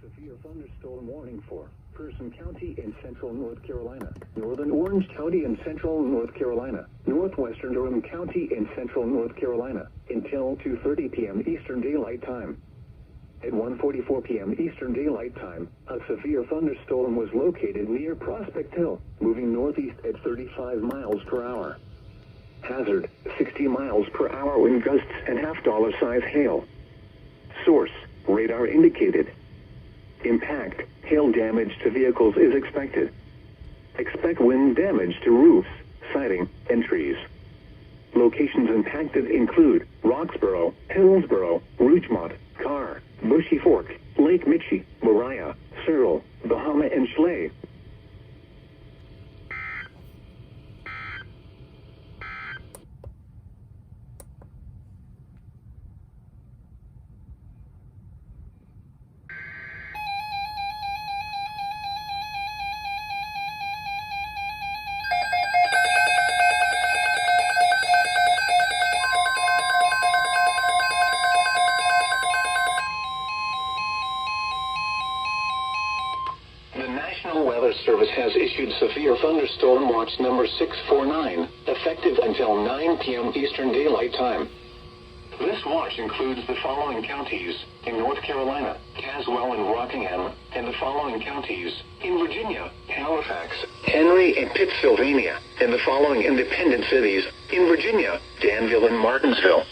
severe thunderstorm warning for Person County in central North Carolina, northern Orange County in central North Carolina, northwestern Durham County in central North Carolina, until 2:30 p.m. Eastern Daylight Time. At 1:44 p.m. Eastern Daylight Time, a severe thunderstorm was located near Prospect Hill, moving northeast at 35 miles per hour. Hazard, 60 miles per hour wind gusts and half-dollar-size hail. Source, radar indicated. Impact, hail damage to vehicles is expected. Expect wind damage to roofs, siding, and trees. Locations impacted include Roxborough, Hillsborough, Rougemont, Carr, Bushy Fork, Lake Michie, Mariah, Searle, Bahama, and Schley. The National Weather Service has issued Severe Thunderstorm Watch number 649, effective until 9 p.m. Eastern Daylight Time. This watch includes the following counties in North Carolina, Caswell and Rockingham, and the following counties in Virginia, Halifax, Henry, and Pittsylvania, and the following independent cities in Virginia, Danville and Martinsville.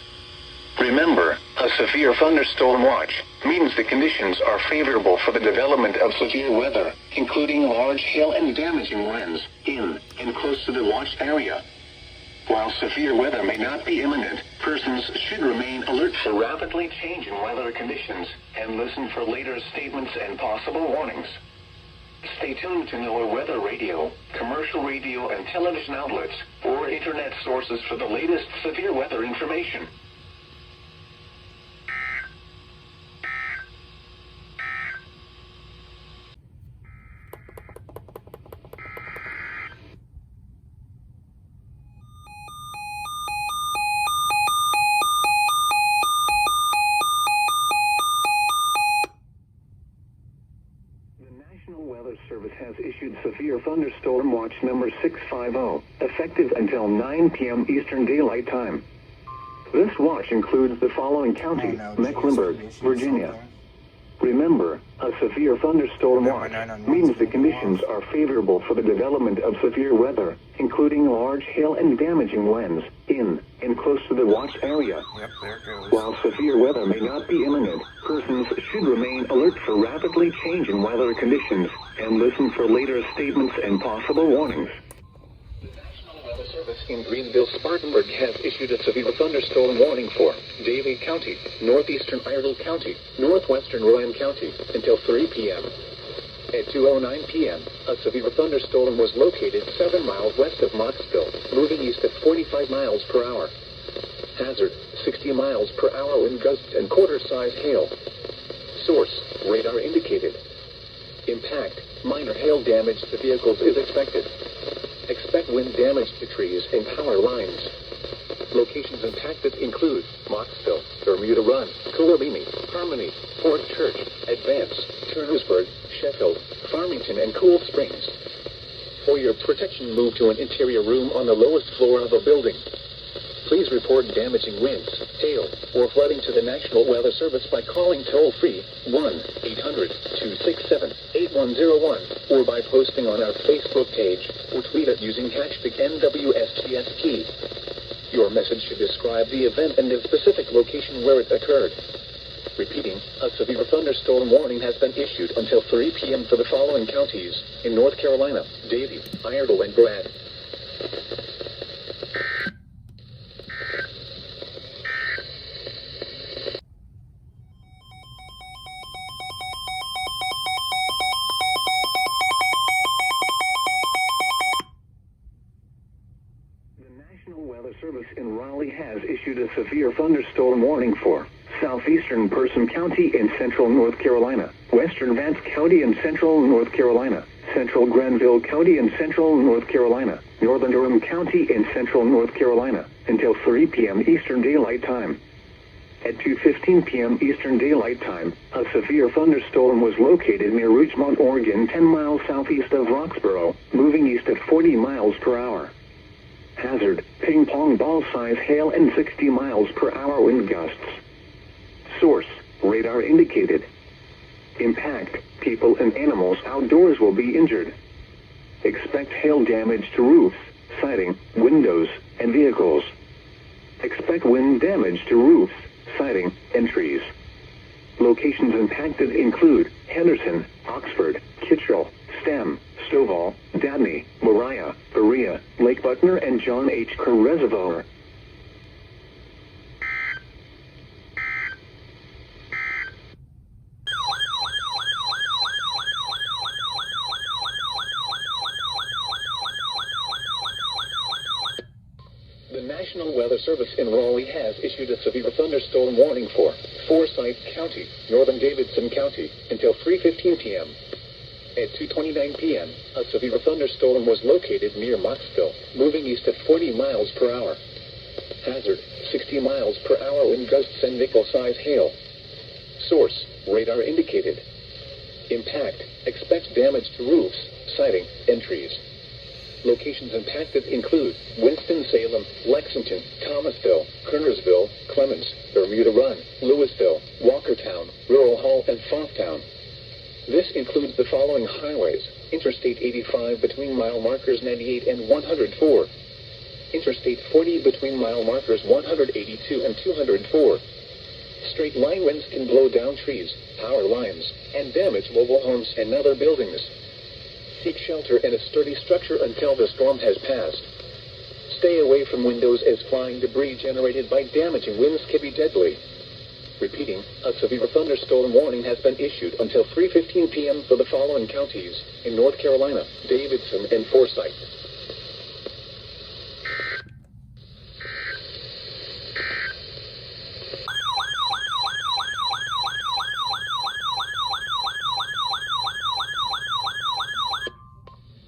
Remember, a severe thunderstorm watch means the conditions are favorable for the development of severe weather, including large hail and damaging winds in and close to the watch area. While severe weather may not be imminent, persons should remain alert for rapidly changing weather conditions and listen for later statements and possible warnings. Stay tuned to NOAA weather radio, commercial radio and television outlets, or internet sources for the latest severe weather information. The National Weather Service has issued Severe Thunderstorm Watch number 650, effective until 9 p.m. Eastern Daylight Time. This watch includes the following counties: Mecklenburg, Virginia. Remember, a severe thunderstorm watch means the conditions are favorable for the development of severe weather, including large hail and damaging winds in and close to the watch area. Yep, there it goes. While severe weather may not be imminent, persons should remain alert for rapidly changing weather conditions and listen for later statements and possible warnings. The National Weather Service in Greenville-Spartanburg has issued a severe thunderstorm warning for Davie County, northeastern Iredell County, northwestern Rowan County until 3 p.m. At 2:09 p.m., a severe thunderstorm was located 7 miles west of Knoxville, moving east at 45 miles per hour. Hazard, 60 miles per hour wind gusts and quarter-size hail. Source, radar indicated. Impact, minor hail damage to vehicles is expected. Expect wind damage to trees and power lines. Locations impacted include Knoxville, Bermuda Run, Coalini, Harmony, Fort Church, Advance, Turnersburg, Sheffield, Farmington, and Cool Springs. For your protection, move to an interior room on the lowest floor of a building. Please report damaging winds, hail, or flooding to the National Weather Service by calling toll-free 1-800-267-8101 or by posting on our Facebook page or tweet it using hashtag NWSGST. Your message should describe the event and the specific location where it occurred. Repeating, a severe thunderstorm warning has been issued until 3 p.m. for the following counties in North Carolina: Davie, Iredell, and Brad. The National Weather Service in Raleigh has issued a severe thunderstorm warning for southeastern Person County in central North Carolina, western Vance County in central North Carolina, central Granville County in central North Carolina, northern Durham County in central North Carolina, until 3 p.m. Eastern Daylight Time. At 2:15 p.m. Eastern Daylight Time, a severe thunderstorm was located near Ridgemont, Oregon, 10 miles southeast of Roxborough, moving east at 40 miles per hour. Hazard, ping-pong ball-size hail and 60 miles per hour wind gusts. Source, radar indicated. Impact, people and animals outdoors will be injured. Expect hail damage to roofs, siding, windows, and vehicles. Expect wind damage to roofs, siding, and trees. Locations impacted include Henderson, Oxford, Kittrell, Stem, Stovall, Dabney, Moriah, Berea, Lake Buckner, and John H. Kerr Reservoir. The National Weather Service in Raleigh has issued a severe thunderstorm warning for Forsyth County, northern Davidson County, until 3:15 p.m. At 2:29 p.m., a severe thunderstorm was located near Mocksville, moving east at 40 miles per hour. Hazard, 60 miles per hour wind gusts and nickel-size hail. Source, radar indicated. Impact, expect damage to roofs, siding, and trees. Locations impacted include Winston-Salem, Lexington, Thomasville, Kernersville, Clemens, Bermuda Run, Louisville, Walkertown, Rural Hall, and Foxtown. This includes the following highways: Interstate 85 between mile markers 98 and 104. Interstate 40 between mile markers 182 and 204. Straight line winds can blow down trees, power lines, and damage mobile homes and other buildings. Seek shelter in a sturdy structure until the storm has passed. Stay away from windows as flying debris generated by damaging winds can be deadly. Repeating, a severe thunderstorm warning has been issued until 3:15 p.m. for the following counties in North Carolina: Davidson and Forsyth.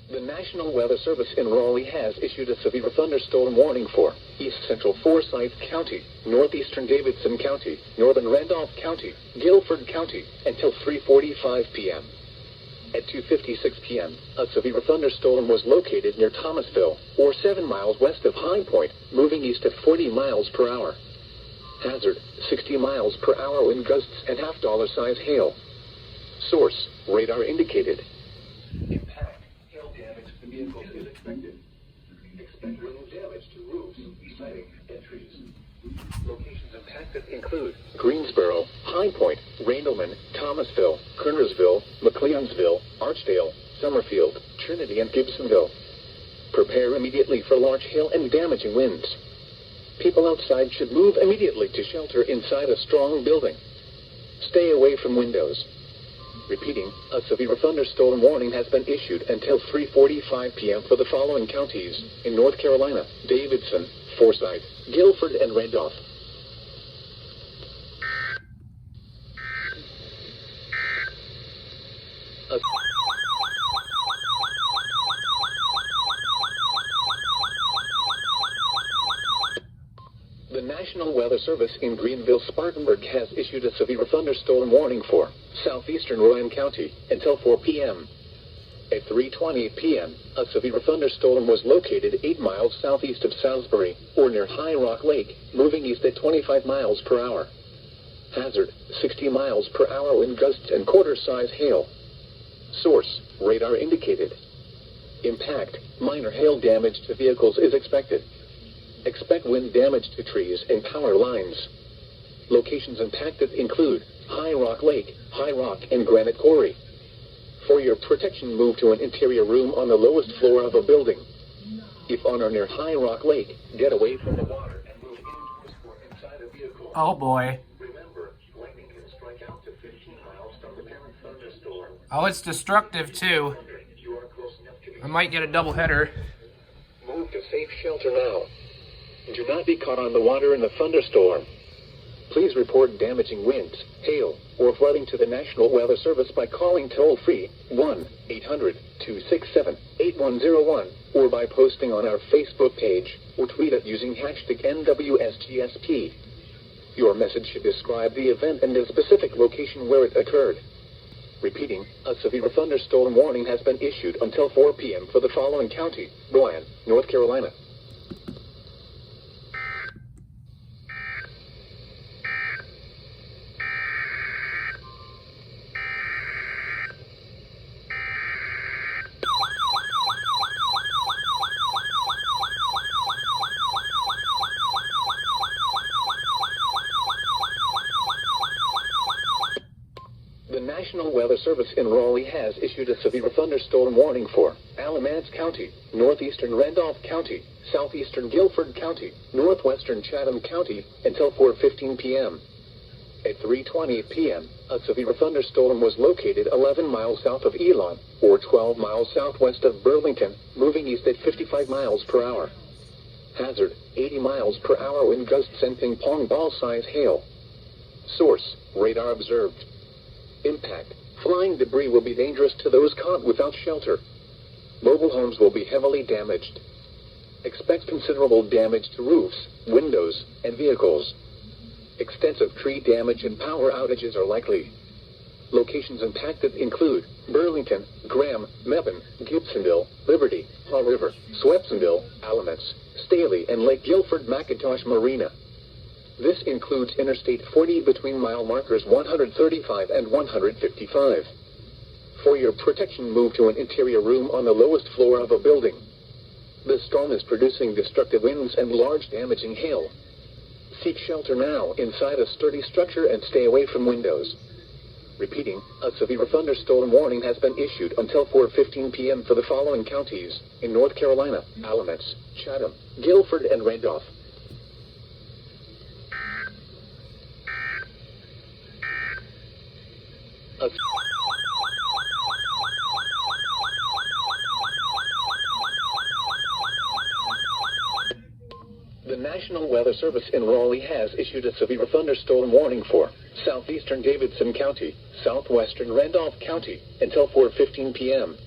The National Weather Service in Raleigh has issued a severe thunderstorm warning for East Central Forsyth County, Northeastern Davidson County, Northern Randolph County, Guilford County, until 3:45 p.m. At 2:56 p.m., a severe thunderstorm was located near Thomasville, or 7 miles west of High Point, moving east at 40 miles per hour. Hazard, 60 miles per hour wind gusts and half-dollar size hail. Source, radar indicated. Impact, hail damage to vehicles is expected. Expect wind damage to roofs, siding, and trees. Locations impacted include Greensboro, High Point, Randleman, Thomasville, Kernersville, McLeonsville, Archdale, Summerfield, Trinity, and Gibsonville. Prepare immediately for large hail and damaging winds. People outside should move immediately to shelter inside a strong building. Stay away from windows. Repeating, a severe thunderstorm warning has been issued until 3:45 p.m. for the following counties in North Carolina: Davidson, Forsyth, Guilford, and Randolph. The National Weather Service in Greenville-Spartanburg has issued a severe thunderstorm warning for southeastern Rowan County until 4 p.m. At 3:20 p.m., a severe thunderstorm was located 8 miles southeast of Salisbury, or near High Rock Lake, moving east at 25 miles per hour. Hazard, 60 miles per hour wind gusts and quarter-size hail. Source, radar indicated. Impact, minor hail damage to vehicles is expected. Expect wind damage to trees and power lines. Locations impacted include High Rock Lake, High Rock, and Granite Quarry. For your protection, move to an interior room on the lowest floor of a building. If on or near High Rock Lake, get away from the water and move indoors or inside a vehicle. Oh boy. Remember, lightning can strike out to 15 miles from the parent thunderstorm. Oh, it's destructive too. You are close enough to be. I might get a double header. Move to safe shelter now. Do not be caught on the water in the thunderstorm. Please report damaging winds, hail, or flooding to the National Weather Service by calling toll-free 1-800-267-8101 or by posting on our Facebook page or tweet it using hashtag NWSGSP. Your message should describe the event and the specific location where it occurred. Repeating, a severe thunderstorm warning has been issued until 4 p.m. for the following county: Bryan, North Carolina. The National Weather Service in Raleigh has issued a severe thunderstorm warning for Alamance County, northeastern Randolph County, southeastern Guilford County, northwestern Chatham County until 4:15 p.m. At 3:20 p.m., a severe thunderstorm was located 11 miles south of Elon, or 12 miles southwest of Burlington, moving east at 55 miles per hour. Hazard, 80 miles per hour wind gusts and ping-pong ball-size hail. Source, radar observed. Impact, flying debris will be dangerous to those caught without shelter. Mobile homes will be heavily damaged. Expect considerable damage to roofs, windows, and vehicles. Extensive tree damage and power outages are likely. Locations impacted include Burlington, Graham, Mebane, Gibsonville, Liberty, Haw River, Swepsonville, Alamance, Staley, and Lake Guilford-McIntosh Marina. This includes Interstate 40 between mile markers 135 and 155. For your protection, move to an interior room on the lowest floor of a building. The storm is producing destructive winds and large damaging hail. Seek shelter now inside a sturdy structure and stay away from windows. Repeating, a severe thunderstorm warning has been issued until 4:15 p.m. for the following counties in North Carolina: Alamance, Chatham, Guilford, and Randolph. The National Weather Service in Raleigh has issued a severe thunderstorm warning for southeastern Davidson County, southwestern Randolph County until 4:15 p.m.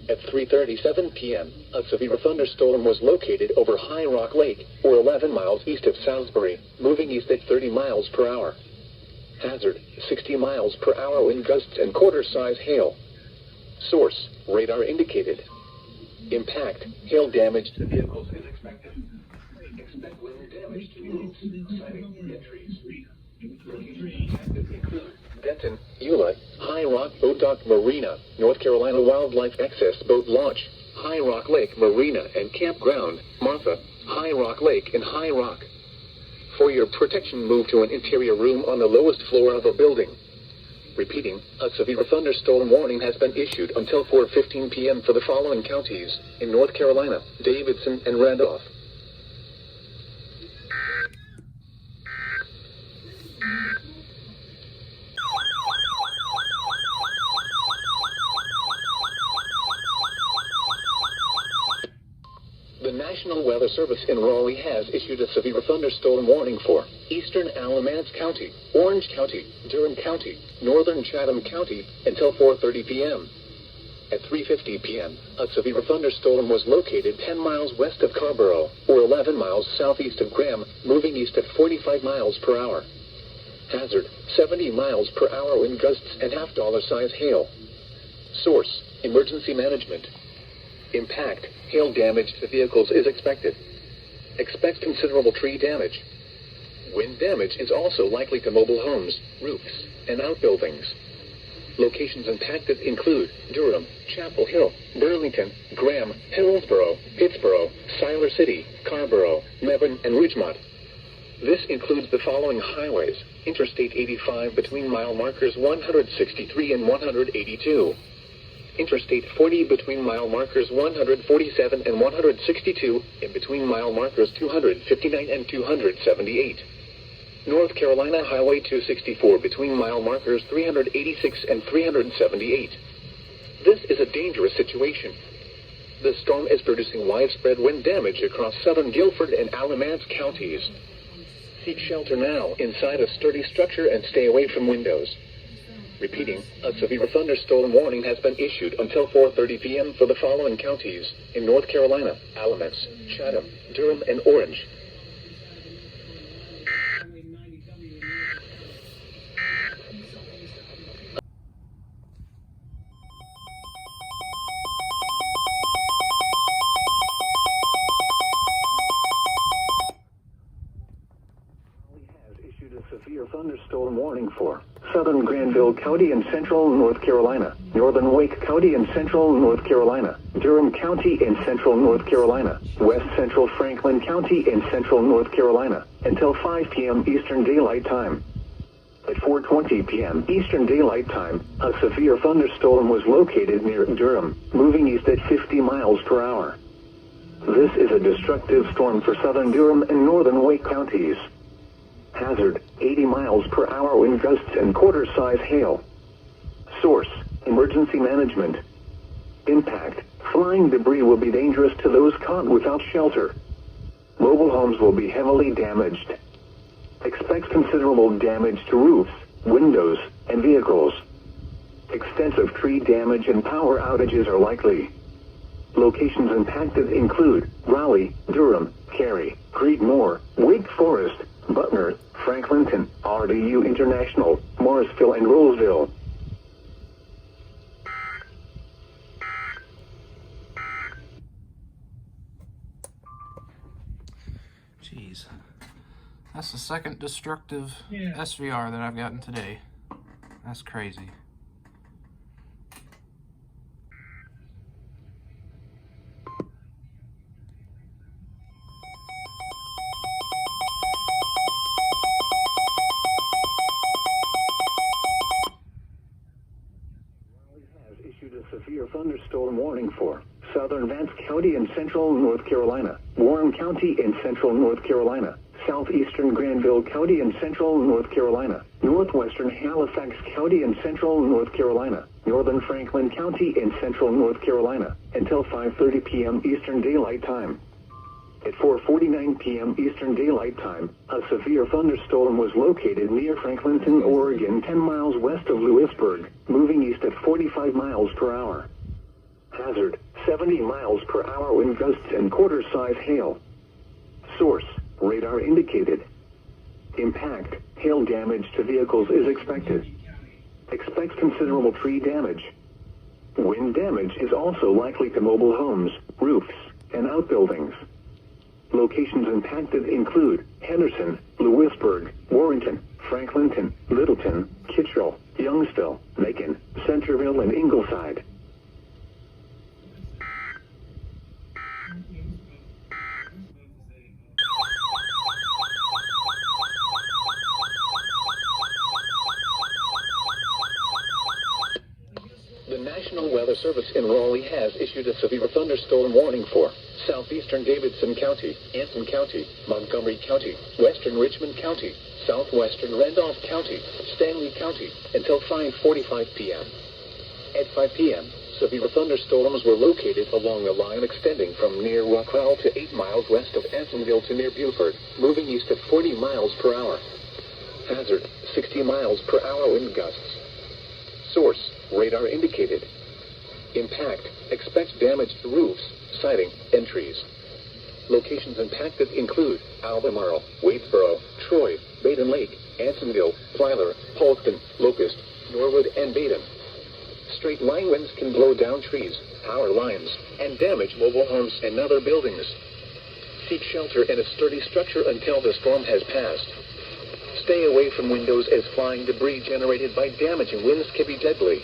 At 3:37 p.m., a severe thunderstorm was located over High Rock Lake, or 11 miles east of Salisbury, moving east at 30 miles per hour. Hazard, 60 miles per hour wind gusts and quarter-size hail. Source, radar indicated. Impact, hail damage to vehicles is expected. Expect wind damage to roofs, siding, and trees. Locations impacted include Denton, Eula, High Rock Boat Dock Marina, North Carolina Wildlife Access Boat Launch, High Rock Lake Marina and Campground, Martha, High Rock Lake, and High Rock. For your protection, move to an interior room on the lowest floor of a building. Repeating, a severe thunderstorm warning has been issued until 4:15 p.m. for the following counties in North Carolina: Davidson and Randolph. The National Weather Service in Raleigh has issued a severe thunderstorm warning for eastern Alamance County, Orange County, Durham County, northern Chatham County until 4:30 p.m. At 3:50 p.m., a severe thunderstorm was located 10 miles west of Carrboro, or 11 miles southeast of Graham, moving east at 45 miles per hour. Hazard, 70 miles per hour wind gusts and half-dollar-size hail. Source, emergency management. Impact, hail damage to vehicles is expected. Expect considerable tree damage. Wind damage is also likely to mobile homes, roofs, and outbuildings. Locations impacted include Durham, Chapel Hill, Burlington, Graham, Hillsborough, Pittsboro, Siler City, Carrboro, Mebane, and Ridgemont. This includes the following highways: Interstate 85 between mile markers 163 and 182. Interstate 40 between mile markers 147 and 162, and between mile markers 259 and 278. North Carolina Highway 264 between mile markers 386 and 378. This is a dangerous situation. The storm is producing widespread wind damage across southern Guilford and Alamance counties. Seek shelter now inside a sturdy structure and stay away from windows. Repeating, a severe thunderstorm warning has been issued until 4:30 p.m. for the following counties in North Carolina: Alamance, Chatham, Durham, and Orange. thunderstorm warning for southern Granville County in central North Carolina, northern Wake County in central North Carolina, Durham County in central North Carolina, west central Franklin County in central North Carolina, until 5 p.m. Eastern Daylight Time. At 4:20 p.m. Eastern Daylight Time, a severe thunderstorm was located near Durham, moving east at 50 miles per hour. This is a destructive storm for southern Durham and northern Wake counties. Hazard, 80 miles per hour wind gusts and quarter-size hail. Source, emergency management. Impact, flying debris will be dangerous to those caught without shelter. Mobile homes will be heavily damaged. Expect considerable damage to roofs, windows, and vehicles. Extensive tree damage and power outages are likely. Locations impacted include Raleigh, Durham, Cary, Creedmoor, Wake Forest, Butner, Franklinton, RDU International, Morrisville, and Roseville. Jeez. That's the second destructive SVR that I've gotten today. That's crazy. Issued a severe thunderstorm warning for southern Vance County in central North Carolina, Warren County in central North Carolina, southeastern Granville County in central North Carolina, northwestern Halifax County in central North Carolina, northern Franklin County in central North Carolina, until 5:30 p.m. Eastern Daylight Time. At 4:49 p.m. Eastern Daylight Time, a severe thunderstorm was located near Franklinton, Oregon, 10 miles west of Lewisburg, moving east at 45 miles per hour. Hazard, 70 miles per hour wind gusts and quarter-size hail. Source, radar indicated. Impact, hail damage to vehicles is expected. Expect considerable tree damage. Wind damage is also likely to mobile homes, roofs, and outbuildings. Locations impacted include Henderson, Lewisburg, Warrenton, Franklinton, Littleton, Kittrell, Youngsville, Macon, Centerville, and Ingleside. The National Weather Service in Raleigh has issued a severe thunderstorm warning for southeastern Davidson County, Anson County, Montgomery County, western Richmond County, southwestern Randolph County, Stanley County, until 5:45 p.m. At 5 p.m., severe thunderstorms were located along a line extending from near Rockwell to 8 miles west of Ansonville to near Beaufort, moving east at 40 miles per hour. Hazard, 60 miles per hour wind gusts. Source, radar indicated. Impact, expect damage to roofs, siding, and trees. Locations impacted include Albemarle, Wadesboro, Troy, Baden Lake, Ansonville, Plyler, Polkton, Locust, Norwood, and Baden. Straight line winds can blow down trees, power lines, and damage mobile homes and other buildings. Seek shelter in a sturdy structure until the storm has passed. Stay away from windows as flying debris generated by damaging winds can be deadly.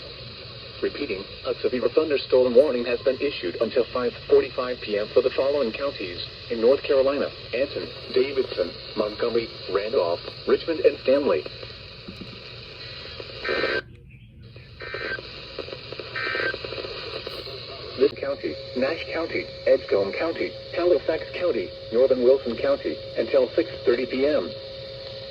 Repeating, a severe thunderstorm warning has been issued until 5:45 p.m. for the following counties in North Carolina: Anson, Davidson, Montgomery, Randolph, Richmond, and Stanley. This county, Nash County, Edgecombe County, Halifax County, Northern Wilson County, until 6:30 p.m.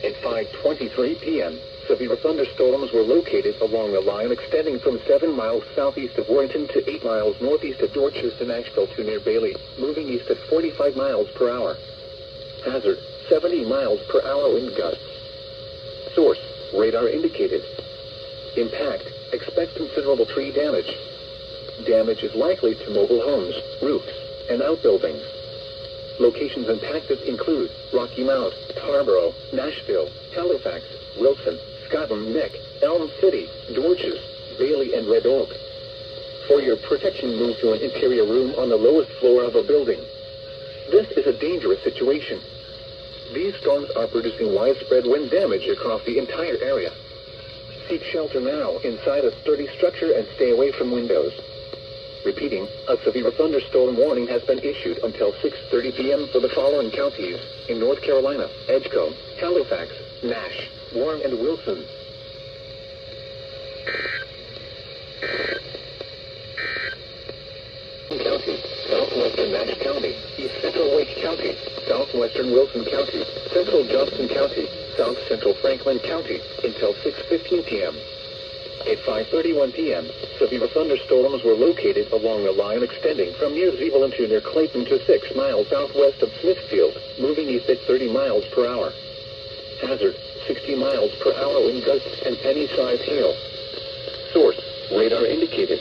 At 5:23 p.m., severe thunderstorms were located along a line extending from 7 miles southeast of Warrenton to 8 miles northeast of Dorchester, Nashville to near Bailey, moving east at 45 miles per hour. Hazard, 70 miles per hour wind gusts. Source, radar indicated. Impact, expect considerable tree damage. Damage is likely to mobile homes, roofs, and outbuildings. Locations impacted include Rocky Mount, Tarboro, Nashville, Halifax, Wilson, Scotland Neck, Elm City, Dorchester, Bailey, and Red Oak. For your protection, move to an interior room on the lowest floor of a building. This is a dangerous situation. These storms are producing widespread wind damage across the entire area. Seek shelter now inside a sturdy structure and stay away from windows. Repeating, a severe thunderstorm warning has been issued until 6:30 p.m. for the following counties in North Carolina: Edgecombe, Halifax, Nash, Warren, and Wilson. County, southwestern Nash County, east central Wake County, southwestern Wilson County, central Johnston County, south central Franklin County, until 6:15 p.m. At 5:31 p.m., severe thunderstorms were located along the line extending from near Zeeland to near Clayton to 6 miles southwest of Smithfield, moving east at 30 miles per hour. Hazard, 60 miles per hour wind gusts and penny-sized hail. Source, radar indicated.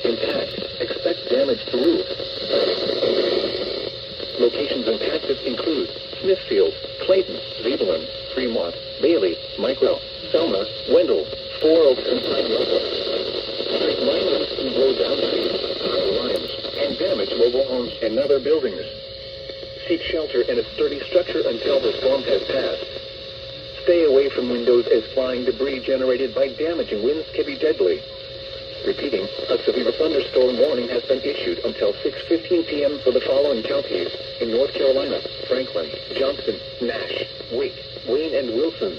Impact, expect damage to roof. Locations impacted include Smithfield, Clayton, Zeeland, Fremont, Bailey, Micro, Selma, Wendell, Four Oaks, and Pine Level. Straight line winds can blow down trees, power lines, and damage mobile homes and other buildings. Seek shelter in a sturdy structure until the storm has passed. Stay away from windows as flying debris generated by damaging winds can be deadly. Repeating, a severe thunderstorm warning has been issued until 6:15 p.m. for the following counties in North Carolina: Franklin, Johnston, Nash, Wake, Wayne, and Wilson.